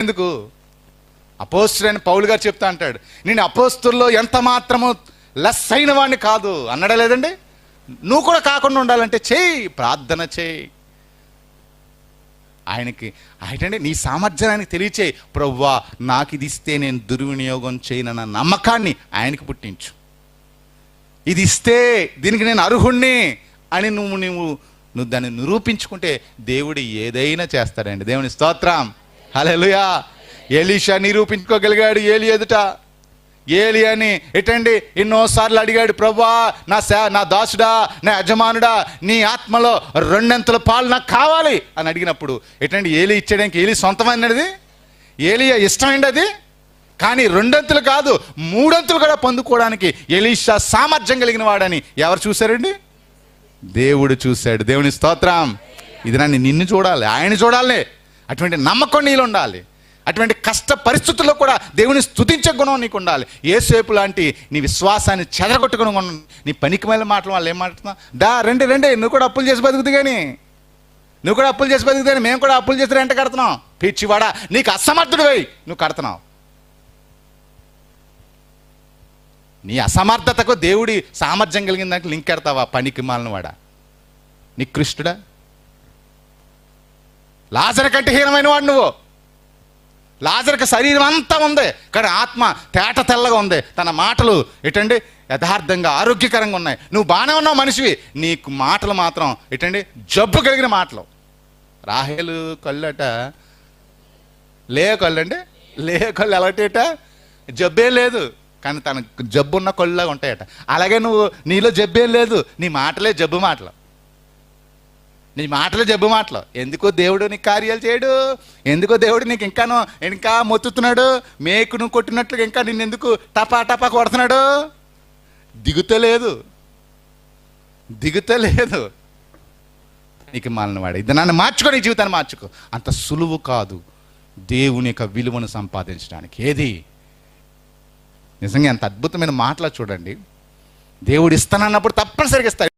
ఎందుకు? అపోస్తులైన పౌలు గారు చెప్తా అంటాడు, నేను అపోస్తుల్లో ఎంత మాత్రము లెస్ అయిన వాడిని కాదు అన్నాడా లేదండి? నువ్వు కూడా కాకుండా ఉండాలంటే చేయి, ప్రార్థన చేయి. ఆయనకి ఏంటంటే నీ సామర్థ్యాన్ని తెలియచేయి. ప్రభువా నాకు ఇది ఇస్తే నేను దుర్వినియోగం చేయనన్న నమ్మకాన్ని ఆయనకి పుట్టించు. ఇది ఇస్తే దీనికి నేను అర్హుణ్ణి అని నువ్వు దాన్ని నిరూపించుకుంటే దేవుడు ఏదైనా చేస్తాడండి. దేవుని స్తోత్రం, హల్లెలూయా. ఎలీషా నిరూపించుకోగలిగాడు ఏలి ఎదుట. ఏలి అని ఎటండి ఎన్నోసార్లు అడిగాడు, ప్రభువా నా దాసుడా, నా యజమానుడా, నీ ఆత్మలో 2 పాలు నాకు కావాలి అని అడిగినప్పుడు ఎటండి ఏలి ఇచ్చేయడానికి ఏలి సొంతమైనది, ఏలి ఇష్టమైంది అది. కానీ 2 కాదు 3 కూడా పొందుకోవడానికి ఎలీషా సామర్థ్యం కలిగిన వాడని ఎవరు చూశారండి? దేవుడు చూశాడు. దేవుని స్తోత్రం. ఇది నిన్ను చూడాలి, ఆయన చూడాలి. అటువంటి నమ్మకం నీళ్ళు ఉండాలి. అటువంటి కష్ట పరిస్థితుల్లో కూడా దేవుని స్తుతించే గుణం నీకు ఉండాలి. యేసేపు లాంటి నీ విశ్వాసాన్ని చెదరగొట్టుకుని నీ పనికిమాలిన మాటలు వాళ్ళు ఏం మాట్లాడుతున్నా, రండి నువ్వు కూడా అప్పులు చేసి బతుకుతుంది కానీ, మేము కూడా అప్పులు చేసి రెంట కడుతున్నాం. పిచ్చివాడా, నీకు అసమర్థుడివై నువ్వు కడుతున్నావు. నీ అసమర్థతకు దేవుడి సామర్థ్యం కలిగిన దానికి లింక్ కడతావా? పనికి మాలిన వాడా, నికృష్టుడా. లాజరు కంటే హీనమైన వాడు నువ్వు. లాజరుకు శరీరం అంతా ఉంది కానీ ఆత్మ తేట తెల్లగా ఉంది. తన మాటలు ఎటండి యథార్థంగా ఆరోగ్యకరంగా ఉన్నాయి. నువ్వు బాగానే ఉన్నావు మనిషివి, నీకు మాటలు మాత్రం ఎటండి జబ్బు కలిగిన మాటలు. రాహేలు కళ్ళట లే కళ్ళు ఎలాంటిట జబ్బే లేదు కానీ తన జబ్బున్న కళ్ళులాగా ఉంటాయట. అలాగే నీలో జబ్బేం లేదు, నీ మాటలే జబ్బు మాటలు. ఎందుకో దేవుడు నీకు కార్యాలు చేయడు? ఎందుకో దేవుడు నీకు ఇంకా మొత్తుతున్నాడు? మేకును కొట్టినట్లుగా ఇంకా నిన్ను ఎందుకు టపా కొడుతున్నాడు? దిగుతలేదు. నీకు మాలినవాడు. ఇది నన్ను మార్చుకో, నీ జీవితాన్ని మార్చుకో. అంత సులువు కాదు దేవుని యొక్క విలువను సంపాదించడానికి. ఏది నిజంగా ఎంత అద్భుతమైన మాటలు చూడండి. దేవుడు ఇస్తానన్నప్పుడు తప్పనిసరిగా ఇస్తాడు.